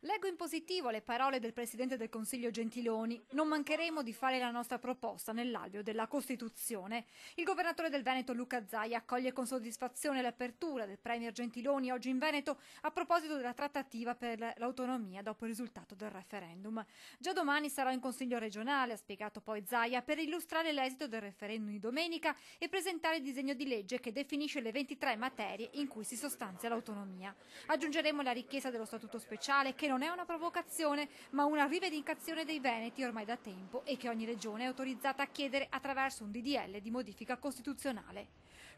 Leggo in positivo le parole del Presidente del Consiglio Gentiloni. Non mancheremo di fare la nostra proposta nell'alveo della Costituzione. Il governatore del Veneto Luca Zaia accoglie con soddisfazione l'apertura del Premier Gentiloni oggi in Veneto a proposito della trattativa per l'autonomia dopo il risultato del referendum. Già domani sarò in Consiglio regionale, ha spiegato poi Zaia, per illustrare l'esito del referendum di domenica e presentare il disegno di legge che definisce le 23 materie in cui si sostanzia l'autonomia. Aggiungeremo la richiesta dello statuto speciale, che non è una provocazione, ma una rivendicazione dei veneti ormai da tempo e che ogni regione è autorizzata a chiedere attraverso un DDL di modifica costituzionale.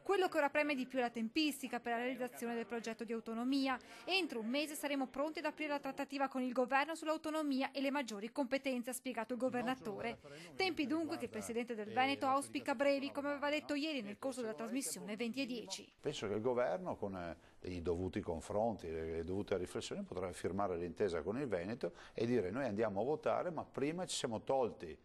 Quello che ora preme di più è la tempistica per la realizzazione del progetto di autonomia. Entro un mese saremo pronti ad aprire la trattativa con il governo sull'autonomia e le maggiori competenze, ha spiegato il governatore. Tempi dunque che il Presidente del Veneto auspica brevi, come aveva detto ieri nel corso della trasmissione 20 e 10. Penso che il governo, con i dovuti confronti, le dovute riflessioni, potrà firmare l'intesa con il Veneto e dire: noi andiamo a votare, ma prima ci siamo tolti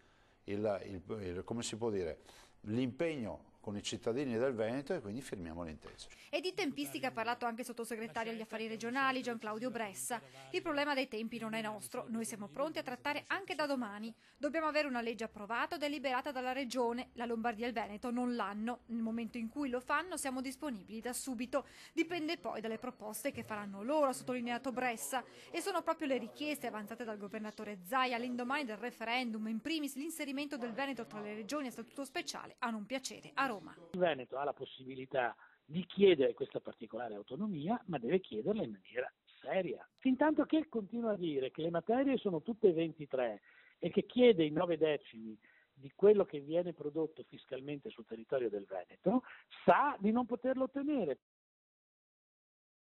come si può dire, l'impegno con i cittadini del Veneto e quindi firmiamo l'intesa. E di tempistica ha parlato anche il sottosegretario agli affari regionali Gian Claudio Bressa. Il problema dei tempi non è nostro, noi siamo pronti a trattare anche da domani. Dobbiamo avere una legge approvata o deliberata dalla regione, la Lombardia e il Veneto non l'hanno. Nel momento in cui lo fanno siamo disponibili da subito. Dipende poi dalle proposte che faranno loro, ha sottolineato Bressa. E sono proprio le richieste avanzate dal governatore Zaia all'indomani del referendum, in primis l'inserimento del Veneto tra le regioni a statuto speciale, a non piacere a Roma. Il Veneto ha la possibilità di chiedere questa particolare autonomia, ma deve chiederla in maniera seria. Fintanto che continua a dire che le materie sono tutte 23 e che chiede i 9 decimi di quello che viene prodotto fiscalmente sul territorio del Veneto, sa di non poterlo ottenere.